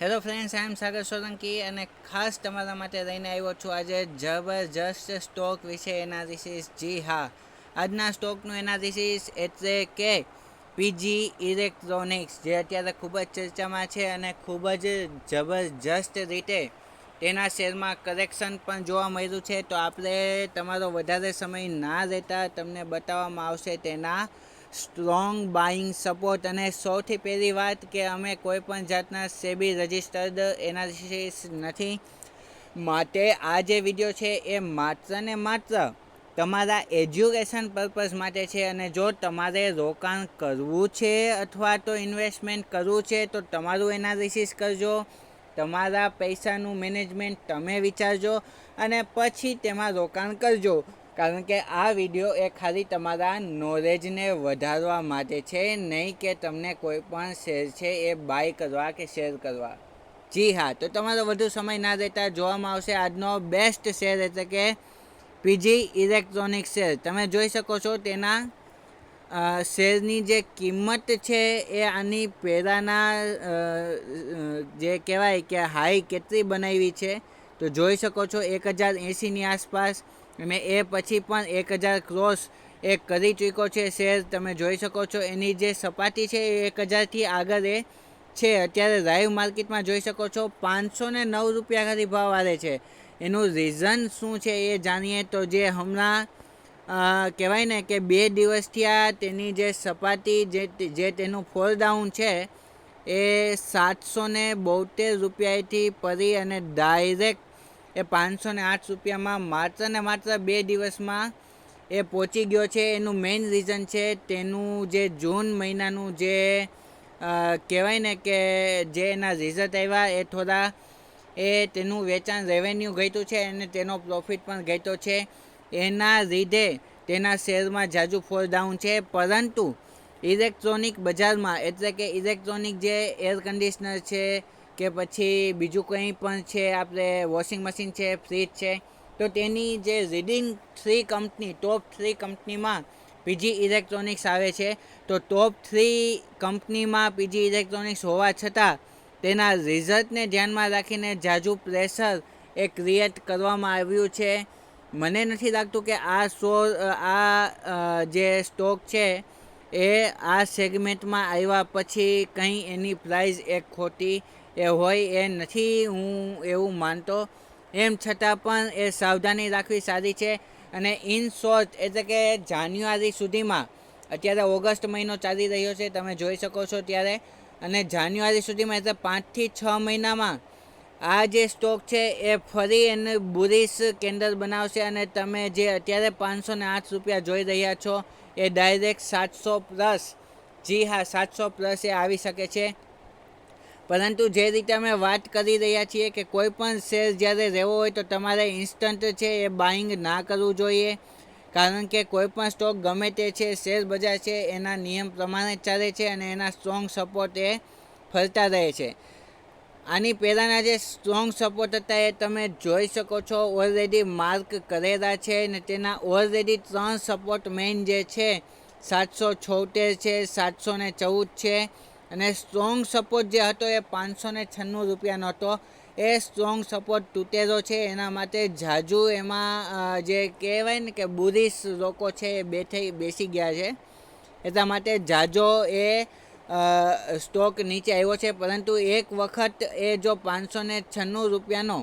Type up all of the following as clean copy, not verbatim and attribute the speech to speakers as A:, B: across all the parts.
A: Hello friends, આઈ એમ સાગર સોલંકી અને ખાસ તમારા માટે લઈને આવ્યો છું આજે જબરજસ્ત સ્ટોક વિશે એનાલિસિસ. જી હા, આજના સ્ટોકનું એનાલિસિસ એટલે કે પીજી ઇલેક્ટ્રોનિક્સ જે અત્યારે ખૂબ જ ચર્ચામાં છે અને ખૂબ જ જબરજસ્ત રીતે તેના શેરમાં કરેક્શન પણ જોવા મળ્યું છે. તો આપણે તમારો વધારે સમય ના લેતા તમને બતાવવામાં આવશે તેના સ્ટ્રોંગ બાઇંગ સપોર્ટ. અને સૌથી પહેલી વાત કે અમે કોઈ પણ જાતના સેબી રજિસ્ટર્ડ એનાલિસિસ નથી, માટે આ જે વિડીયો છે એ માત્ર ને માત્ર તમારા એજ્યુકેશન પર્પઝ માટે છે. અને જો તમારે રોકાણ કરવું છે અથવા તો ઇન્વેસ્ટમેન્ટ કરવું છે તો તમારું એનાલિસિસ કરજો, તમારા પૈસાનું મેનેજમેન્ટ તમે વિચારજો અને પછી તેમાં રોકાણ કરજો. કારણ કે આ વિડીયો એ ખાલી તમારા નોલેજને વધારવા માટે છે, નહીં કે તમને કોઈ પણ શેર છે એ બાય કરવા કે શેર કરવા. જી હા, તો તમારો વધુ સમય ના દેતા જોવામાં આવશે આજનો બેસ્ટ શેર એટલે કે પીજી ઇલેક્ટ્રોનિક્સ શેર. તમે જોઈ શકો છો તેના શેરની જે કિંમત છે એ આની પહેલાંના જે કહેવાય કે હાઈ કેટલી બનાવી છે તો જોઈ શકો છો 1080ની આસપાસ, અને એ પછી પણ 1000 ક્રોસ એ કરી ચૂક્યો છે શેર. તમે જોઈ શકો છો એની જે સપાટી છે એ 1000થી આગળ એ છે. અત્યારે લાઈવ માર્કેટમાં જોઈ શકો છો 509 રૂપિયા ખાલી ભાવ આવે છે. એનું રીઝન શું છે એ જાણીએ તો જે હમણાં કહેવાય ને કે 2 દિવસથી આ તેની જે સપાટી જે તેનું ફોલ ડાઉન છે એ 772 રૂપિયાથી પડી અને ડાયરેક્ટ એ 508 રૂપિયામાં માત્ર ને માત્ર 2 દિવસમાં એ પહોંચી ગયો છે. એનું મેઇન રીઝન છે તેનું જે જૂન મહિનાનું જે કહેવાય ને કે જે એના રિઝલ્ટ આવ્યા એ થોડા તેનું વેચાણ રેવન્યુ ઘટ્યું છે અને તેનો પ્રોફિટ પણ ઘટ્યો છે. એના લીધે તેના શેરમાં ઝાઝુ ફોલ ડાઉન છે. પરંતુ ઇલેક્ટ્રોનિક બજારમાં એટલે કે ઇલેક્ટ્રોનિક જે એર કન્ડિશનર છે કે પછી બીજું કંઈ પણ છે, આપણે વોશિંગ મશીન છે, ફ્રીજ છે, તો તેની જે રીડિંગ 3 કંપની ટોપ 3 કંપનીમાં પીજી ઇલેક્ટ્રોનિક્સ આવે છે. તો ટોપ 3 કંપનીમાં પીજી ઇલેક્ટ્રોનિક્સ હોવા છતાં તેના રિઝલ્ટને ધ્યાનમાં રાખીને ઝાઝુ પ્રેશર એ ક્રિએટ કરવામાં આવ્યું છે. મને નથી લાગતું કે આ જે સ્ટોક છે એ આ સેગમેન્ટમાં આવ્યા પછી કંઈ એની પ્રાઇસ એક ખોટી એ હોય એ નથી હું એવું માનતો. એમ છતાં પણ એ સાવધાની રાખવી સારી છે. અને ઇન શોર્ટ એટલે કે જાન્યુઆરી સુધીમાં, અત્યારે ઓગસ્ટ મહિનો ચાલી રહ્યો છે તમે જોઈ શકો છો ત્યારે, અને જાન્યુઆરી સુધીમાં એટલે 5 થી 6 મહિનામાં આ જે સ્ટોક છે એ ફરી એને બુલિશ કેન્ડલ બનાવશે અને તમે જે અત્યારે 508 રૂપિયા જોઈ રહ્યા છો એ ડાયરેક્ટ 700 પ્લસ, જી હા 700 પ્લસ એ આવી શકે છે. પરંતુ જે રીતે અમે વાત કરી રહ્યા છીએ કે કોઈ પણ શેર જ્યારે રહેવો હોય તો તમારે ઇન્સ્ટન્ટ છે એ બાઇંગ ના કરવું જોઈએ. કારણ કે કોઈ પણ સ્ટોક ગમે તે છે, શેર બજાર છે એના નિયમ પ્રમાણે ચાલે છે અને એના સ્ટ્રોંગ સપોર્ટ એ ફરતા રહે છે. આની પહેલાંના જે સ્ટ્રોંગ સપોર્ટ હતા એ તમે જોઈ શકો છો ઓલરેડી માર્ક કરેલા છે અને તેના ઓલરેડી 3 સપોર્ટ મેઇન જે છે 776 છે, 714 છે અને સ્ટ્રોંગ સપોર્ટ જે હતો એ 596 રૂપિયાનો હતો. એ સ્ટ્રોંગ સપોર્ટ તૂટેલો છે. એના માટે ઝાઝુ એમાં જે કહેવાય ને કે બુલિશ લોકો છે એ બેસી ગયા છે. એટલા માટે ઝાઝો એ સ્ટોક નીચે આવ્યો છે. પરંતુ એક વખત એ જો 596 રૂપિયાનો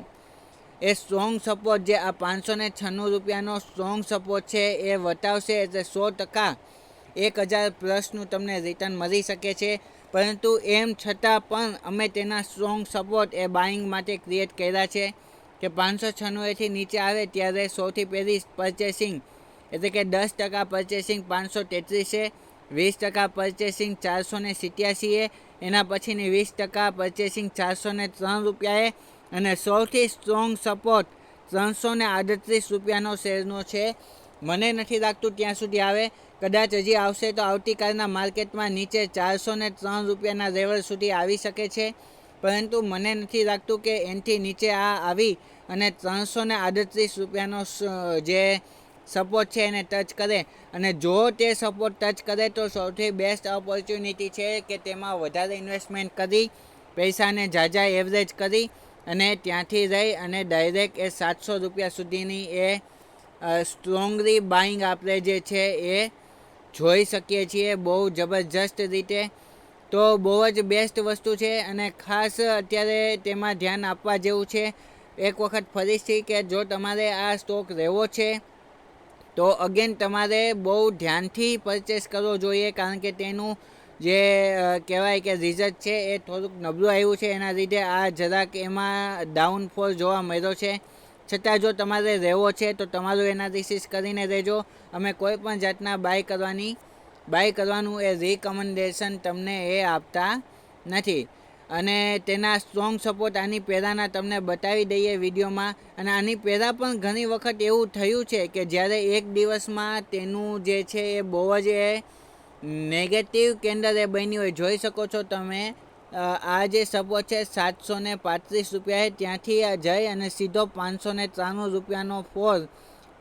A: એ સ્ટ્રોંગ સપોર્ટ, જે આ 596 રૂપિયાનો સ્ટ્રોંગ સપોર્ટ છે એ વટાવશે એટલે 100% 1000 પ્લસનું તમને રિટર્ન મળી શકે છે. પરંતુ એમ છતાં પણ અમે તેના સ્ટ્રોંગ સપોર્ટ એ બાઇંગ માટે ક્રિએટ કર્યા છે કે 596થી નીચે આવે ત્યારે સૌથી પહેલી પરચેસિંગ એટલે કે 10% પરચેસિંગ 533 છે, 20% પરચેસિંગ 487 એના પછીની 20% પરચેસિંગ 403 રૂપિયાએ અને સૌથી સ્ટ્રોંગ સપોર્ટ 338 રૂપિયાનો શેરનો છે. મને નથી લાગતું ત્યાં સુધી આવે, કદાચ હજી આવશે તો આવતીકાલના માર્કેટમાં નીચે 403 રૂપિયાના લેવલ સુધી આવી શકે છે. પરંતુ મને નથી લાગતું કે એનાથી નીચે આ આવી અને 338 રૂપિયાનો જે સપોર્ટ છે એને ટચ કરે. અને જો તે સપોર્ટ ટચ કરે તો સૌથી બેસ્ટ ઓપોર્ચ્યુનિટી છે કે તેમાં વધારે ઇન્વેસ્ટમેન્ટ કરી પૈસાને ઝાઝા એવરેજ કરી અને ત્યાંથી રહી અને ડાયરેક્ટ એ 700 રૂપિયા સુધીની એ સ્ટ્રોંગલી બાઇંગ આપણે જે છે એ જોઈ શકીએ છીએ બહુ જબરજસ્ત રીતે. તો બહુ જ બેસ્ટ વસ્તુ છે અને ખાસ અત્યારે તેમાં ધ્યાન આપવા જેવું છે એક વખત ફરીથી કે જો તમારે આ સ્ટોક લેવો છે તો અગેન તમારે બહુ ધ્યાનથી પરચેસ કરવો જોઈએ, કારણ કે તેનું જે કહેવાય કે રિઝલ્ટ છે એ થોડુંક નબળું આવ્યું છે. એના લીધે આ જરાક એમાં ડાઉનફોલ જોવા મળ્યો છે. છતાં જો તમારે રહેવો છે તો તમારું એનાલિસિસ કરીને રહેજો. અમે કોઈ પણ જાતના બાય કરવાનું એ રિકમેન્ડેશન તમને એ આપતા નથી. અને તેના સ્ટ્રોંગ સપોર્ટ આની પહેલાંના તમને બતાવી દઈએ વિડીયોમાં. અને આની પહેલાં પણ ઘણી વખત એવું થયું છે કે જ્યારે એક દિવસમાં તેનું જે છે એ બહુ જ નેગેટિવ કેન્ડલ એ બની હોય. જોઈ શકો છો તમે આ જે સપોર્ટ છે 735 રૂપિયા ત્યાંથી જઈ અને સીધો 593 રૂપિયાનો ફોલ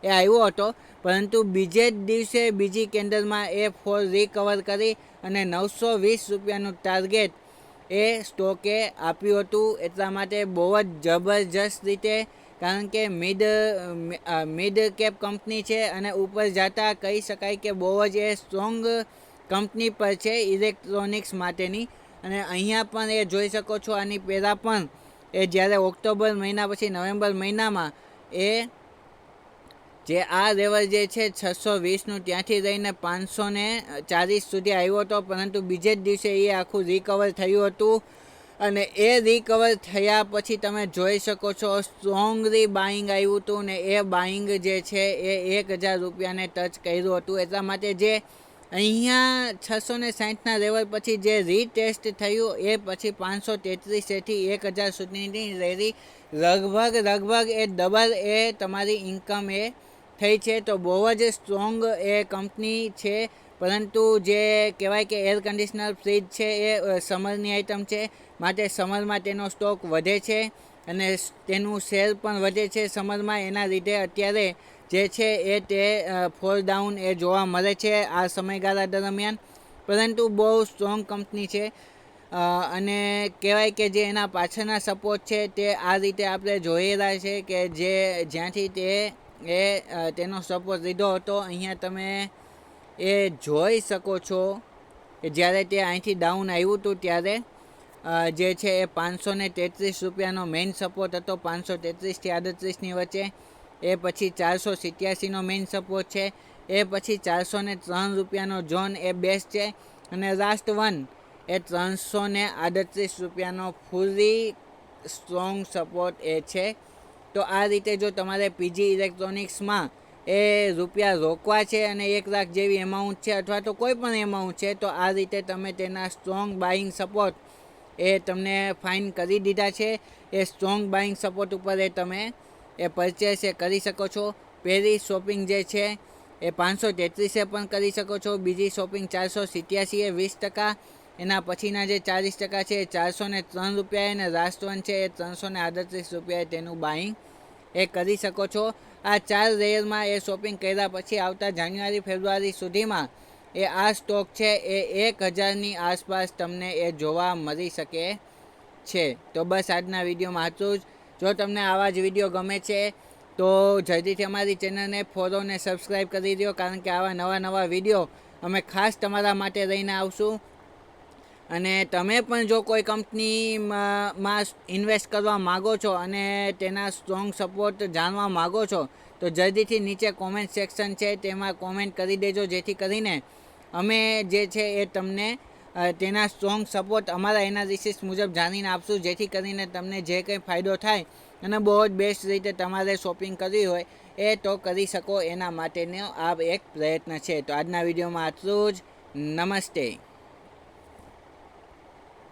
A: એ આવ્યો હતો, પરંતુ બીજે જ દિવસે બીજી કેન્ડલમાં એ ફોલ રિકવર કરી અને 920 રૂપિયાનું ટાર્ગેટ એ સ્ટોકે આપ્યું હતું. એટલા માટે બહુ જ જબરજસ્ત રીતે, કારણ કે મિડ કેપ કંપની છે અને ઉપર જતા કહી શકાય કે બહુ જ એ સ્ટ્રોંગ કંપની પર છે ઇલેક્ટ્રોનિક્સ માટેની. અને અહીંયા પણ એ જોઈ શકો છો આની પહેલાં પણ એ જ્યારે ઓક્ટોબર મહિના પછી નવેમ્બર મહિનામાં એ જે આ લેવલ જે છે 620નું ત્યાંથી લઈને 540 સુધી આવ્યો હતો, પરંતુ બીજે જ દિવસે એ આખું રિકવર થયું હતું. અને એ રિકવર થયા પછી તમે જોઈ શકો છો સ્ટ્રોંગલી બાઇંગ આવ્યું હતું ને એ બાઇંગ જે છે એ 1000 રૂપિયાને ટચ કર્યું હતું. એટલા માટે જે અહીંયા 660ના લેવલ પછી જે રીટેસ્ટ થયું એ પછી 533થી 1000 સુધીની રેલી લગભગ એ ડબલ એ તમારી ઇન્કમ એ થઈ છે. તો બહુ જ સ્ટ્રોંગ એ કંપની છે. પરંતુ જે કહેવાય કે એર કન્ડિશનર ફ્રીજ છે એ સમરની આઇટમ છે, માટે સમરમાં તેનો સ્ટોક વધે છે અને તેનું સેલ પણ વધે છે સમરમાં. એના લીધે અત્યારે જે છે એ તે ફોલ ડાઉન એ જોવા મળે છે આ સમયગાળા દરમિયાન. પરંતુ બહુ સ્ટ્રોંગ કંપની છે અને કહેવાય કે જે એના પાછળના સપોર્ટ છે તે આ રીતે આપણે જોયેલા છે કે જે જ્યાંથી તેનો સપોર્ટ લીધો હતો. અહીંયા તમે એ જોઈ શકો છો કે જ્યારે તે અહીંથી ડાઉન આવ્યું હતું ત્યારે જે છે એ 533 રૂપિયાનો મેઇન સપોર્ટ હતો, 533થી 38ની વચ્ચે. એ પછી 487નો મેઇન સપોર્ટ છે. એ પછી 403 રૂપિયાનો ઝોન એ બેસ્ટ છે. અને લાસ્ટ વન એ 338 રૂપિયાનો ફૂલી સ્ટ્રોંગ સપોર્ટ એ છે. તો આ રીતે જો તમારે પીજી ઇલેક્ટ્રોનિક્સમાં એ રૂપિયા રોકવા છે અને 1 લાખ જેવી એમાઉન્ટ છે અથવા તો કોઈ પણ એમાઉન્ટ છે, તો આ રીતે તમે તેના સ્ટ્રોંગ બાઇંગ સપોર્ટ એ તમને ફાઇન કરી દીધા છે. એ સ્ટ્રોંગ બાઇંગ સપોર્ટ ઉપર એ તમે એ પરચેસ એ કરી શકો છો. પહેલી શોપિંગ જે છે એ 533 પણ કરી શકો છો. બીજી શોપિંગ 487 એ 20%. એના પછીના જે 40% છે એ 403 રૂપિયા અને લાસ્ટ વન છે એ 338 રૂપિયાએ તેનું બાઇંગ એ કરી શકો છો. આ 4 લેયરમાં એ શોપિંગ કર્યા પછી આવતા જાન્યુઆરી ફેબ્રુઆરી સુધીમાં એ આ સ્ટોક છે એ 1000ની આસપાસ તમને એ જોવા મળી શકે છે. તો બસ આજના વિડીયોમાં આટલું જ. જો તમને આવા જ વિડીયો ગમે છે તો જલ્દીથી અમારી ચેનલને ફોલો અને સબસ્ક્રાઈબ કરી દો, કારણ કે આવા નવા વિડીયો અમે ખાસ તમારા માટે લઈને આવશું. અને તમે પણ જો કોઈ કંપનીમાં ઇન્વેસ્ટ કરવા માગો છો અને તેના સ્ટ્રોંગ સપોર્ટ જાણવા માગો છો તો જલ્દીથી નીચે કોમેન્ટ સેક્શન છે તેમાં કોમેન્ટ કરી દેજો, જેથી કરીને અમે જે છે એ તમને તેના સ્ટ્રોંગ સપોર્ટ અમારા એનાલિસિસ મુજબ જાણીને આપશું, જેથી કરીને તમને જે કંઈ ફાયદો થાય અને બહુ જ બેસ્ટ રીતે તમારે શોપિંગ કરવી હોય એ તો કરી શકો. એના માટેનો આ એક પ્રયત્ન છે. તો આજના વિડીયોમાં આટલું જ. નમસ્તે.